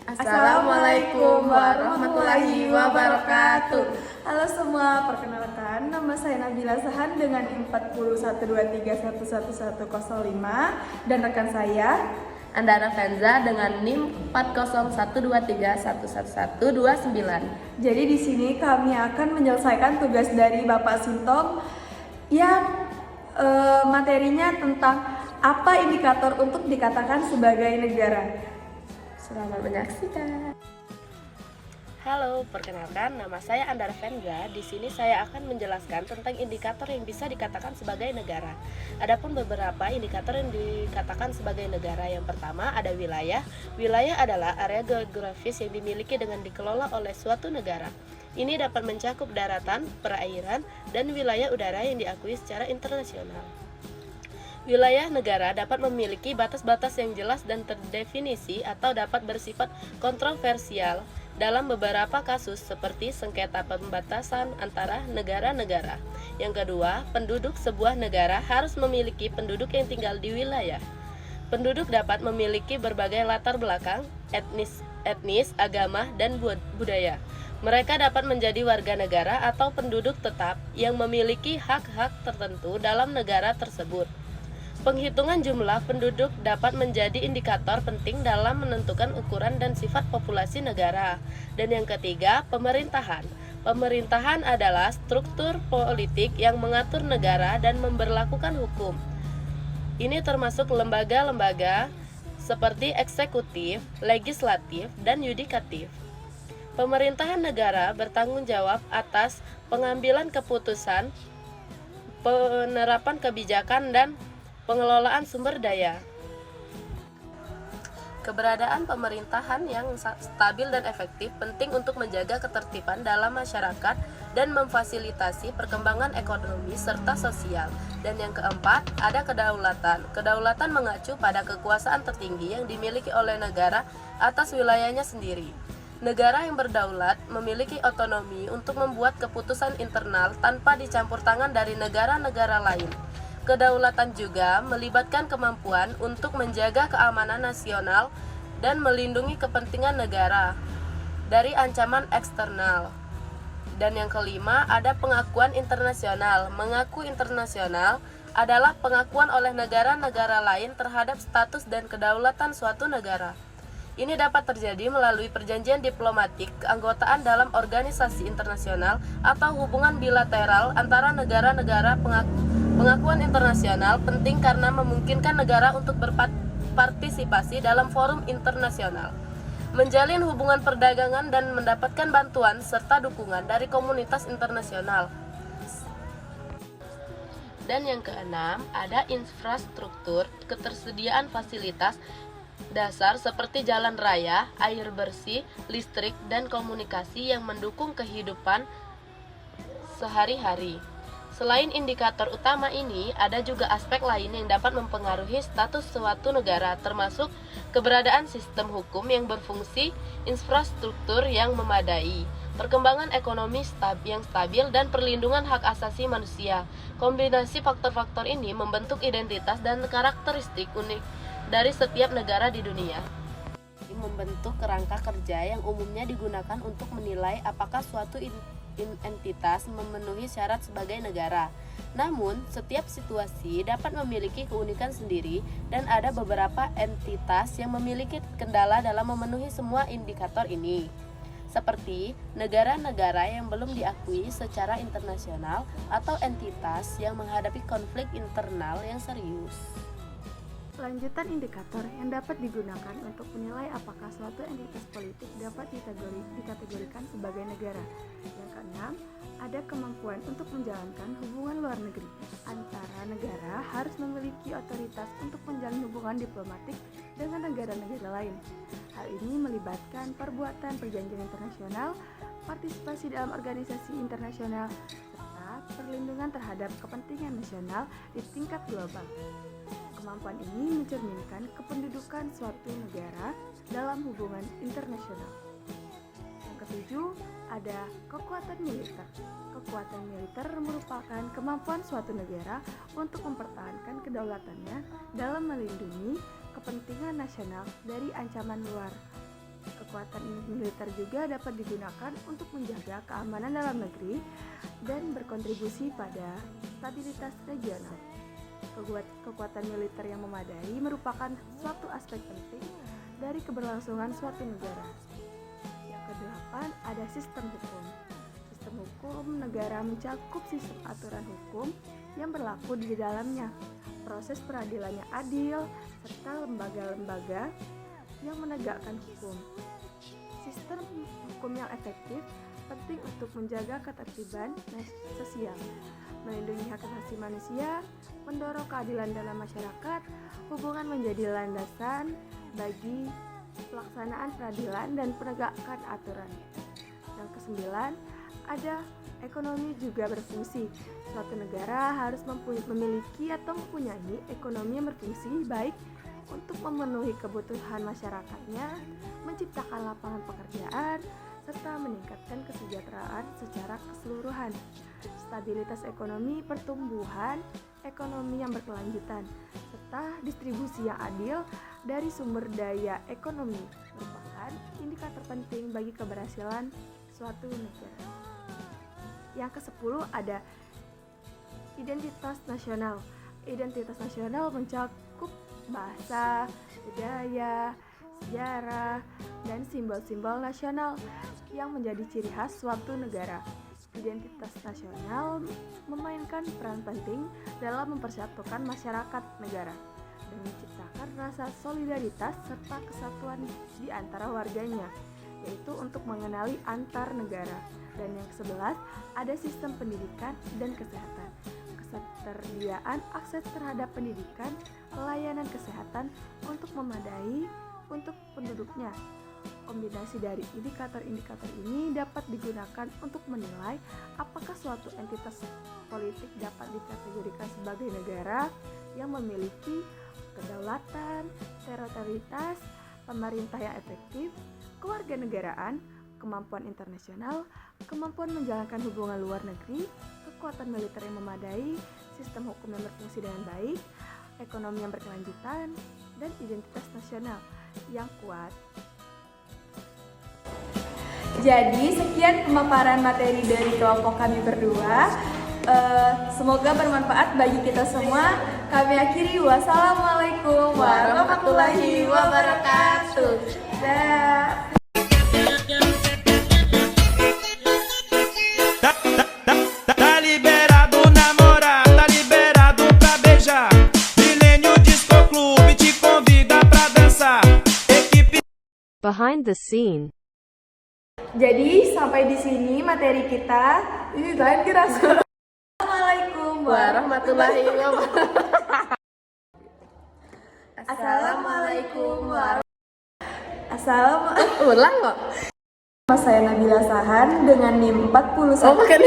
Assalamualaikum warahmatullahi wabarakatuh. Halo semua, perkenalkan nama saya Nabila Sahan dengan NIM 4123111105 dan rekan saya Andara Fenza dengan NIM 4012311129. Jadi di sini kami akan menyelesaikan tugas dari Bapak Sintong yang materinya tentang apa indikator untuk dikatakan sebagai negara. Selamat menyaksikan. Halo, perkenalkan nama saya Andara Fenza. Di sini saya akan menjelaskan tentang indikator yang bisa dikatakan sebagai negara. Adapun beberapa indikator yang dikatakan sebagai negara. Yang pertama ada wilayah. Wilayah adalah area geografis yang dimiliki dengan dikelola oleh suatu negara. Ini dapat mencakup daratan, perairan, dan wilayah udara yang diakui secara internasional. Wilayah negara dapat memiliki batas-batas yang jelas dan terdefinisi atau dapat bersifat kontroversial dalam beberapa kasus seperti sengketa pembatasan antara negara-negara. Yang kedua, penduduk sebuah negara harus memiliki penduduk yang tinggal di wilayah. Penduduk dapat memiliki berbagai latar belakang, etnis, agama, dan budaya. Mereka dapat menjadi warga negara atau penduduk tetap yang memiliki hak-hak tertentu dalam negara tersebut. Penghitungan jumlah penduduk dapat menjadi indikator penting dalam menentukan ukuran dan sifat populasi negara. Dan yang ketiga, pemerintahan. Pemerintahan adalah struktur politik yang mengatur negara dan memberlakukan hukum. Ini termasuk lembaga-lembaga seperti eksekutif, legislatif, dan yudikatif. Pemerintahan negara bertanggung jawab atas pengambilan keputusan, penerapan kebijakan, dan pengelolaan sumber daya. Keberadaan pemerintahan yang stabil dan efektif penting untuk menjaga ketertiban dalam masyarakat dan memfasilitasi perkembangan ekonomi serta sosial. Dan yang keempat, ada kedaulatan. Kedaulatan mengacu pada kekuasaan tertinggi yang dimiliki oleh negara atas wilayahnya sendiri. Negara yang berdaulat memiliki otonomi untuk membuat keputusan internal tanpa dicampur tangan dari negara-negara lain. Kedaulatan juga melibatkan kemampuan untuk menjaga keamanan nasional dan melindungi kepentingan negara dari ancaman eksternal. Dan yang kelima, ada pengakuan internasional. Mengaku internasional adalah pengakuan oleh negara-negara lain terhadap status dan kedaulatan suatu negara. Ini dapat terjadi melalui perjanjian diplomatik, keanggotaan dalam organisasi internasional, atau hubungan bilateral antara negara-negara. Pengakuan internasional penting karena memungkinkan negara untuk berpartisipasi dalam forum internasional, menjalin hubungan perdagangan, dan mendapatkan bantuan serta dukungan dari komunitas internasional. Dan yang keenam, ada infrastruktur, ketersediaan fasilitas dasar seperti jalan raya, air bersih, listrik, dan komunikasi yang mendukung kehidupan sehari-hari. Selain indikator utama ini, ada juga aspek lain yang dapat mempengaruhi status suatu negara, termasuk keberadaan sistem hukum yang berfungsi, infrastruktur yang memadai, perkembangan ekonomi yang stabil, dan perlindungan hak asasi manusia. Kombinasi faktor-faktor ini membentuk identitas dan karakteristik unik dari setiap negara di dunia. Membentuk kerangka kerja yang umumnya digunakan untuk menilai apakah suatu entitas memenuhi syarat sebagai negara. Namun, setiap situasi dapat memiliki keunikan sendiri dan ada beberapa entitas yang memiliki kendala dalam memenuhi semua indikator ini. Seperti negara-negara yang belum diakui secara internasional atau entitas yang menghadapi konflik internal yang serius. Lanjutan indikator yang dapat digunakan untuk menilai apakah suatu entitas politik dapat dikategorikan sebagai negara. Yang keenam, ada kemampuan untuk menjalankan hubungan luar negeri. Antara negara harus memiliki otoritas untuk menjalin hubungan diplomatik dengan negara-negara lain. Hal ini melibatkan perbuatan perjanjian internasional, partisipasi dalam organisasi internasional, serta perlindungan terhadap kepentingan nasional di tingkat global. Kemampuan ini mencerminkan kependudukan suatu negara dalam hubungan internasional. Yang ketujuh, ada kekuatan militer. Kekuatan militer merupakan kemampuan suatu negara untuk mempertahankan kedaulatannya dalam melindungi kepentingan nasional dari ancaman luar. Kekuatan militer juga dapat digunakan untuk menjaga keamanan dalam negeri dan berkontribusi pada stabilitas regional. Kekuatan militer yang memadai merupakan suatu aspek penting dari keberlangsungan suatu negara. Yang kedelapan, ada sistem hukum. Sistem hukum negara mencakup sistem aturan hukum yang berlaku di dalamnya, proses peradilannya adil, serta lembaga-lembaga yang menegakkan hukum. Sistem hukum yang efektif penting untuk menjaga ketertiban sosial, melindungi hak asasi manusia, mendorong keadilan dalam masyarakat. Hubungan menjadi landasan bagi pelaksanaan peradilan dan penegakan aturan. Yang kesembilan, ada ekonomi juga berfungsi. Suatu negara harus memiliki atau mempunyai ekonomi yang berfungsi baik untuk memenuhi kebutuhan masyarakatnya, menciptakan lapangan pekerjaan, serta meningkatkan kesejahteraan secara keseluruhan. Stabilitas ekonomi, pertumbuhan ekonomi yang berkelanjutan, serta distribusi yang adil dari sumber daya ekonomi merupakan indikator penting bagi keberhasilan suatu negara. Yang ke-10 ada identitas nasional. Identitas nasional mencakup bahasa, budaya, sejarah, dan simbol-simbol nasional yang menjadi ciri khas suatu negara. Identitas nasional memainkan peran penting dalam mempersatukan masyarakat negara dan menciptakan rasa solidaritas serta kesatuan di antara warganya, yaitu untuk mengenali antar negara. Dan yang ke-11, ada sistem pendidikan dan kesehatan. Ketersediaan akses terhadap pendidikan, pelayanan kesehatan untuk memadai untuk penduduknya. Kombinasi dari indikator-indikator ini dapat digunakan untuk menilai apakah suatu entitas politik dapat dikategorikan sebagai negara yang memiliki kedaulatan, teritorialitas, pemerintah yang efektif, kewarganegaraan, kemampuan internasional, kemampuan menjalankan hubungan luar negeri, kekuatan militer yang memadai, sistem hukum yang berfungsi dengan baik, ekonomi yang berkelanjutan, dan identitas nasional yang kuat. Jadi sekian pemaparan materi dari kelompok kami berdua. Semoga bermanfaat bagi kita semua. Kami akhiri, wassalamualaikum warahmatullahi wabarakatuh. Dah. Tá liberado namorar, tá liberado pra beijar. Milênio Disco Clube te convida pra dançar. Equipe Behind the scene. Jadi sampai di sini materi kita. Ini lain kira. Assalamualaikum Warahmatullahi wabarakatuh. Assalamualaikum warahmatullahi. Assalamualaikum. Ulang kok. Nama saya Nabila Sahan dengan NIM 41. Oh, bukan.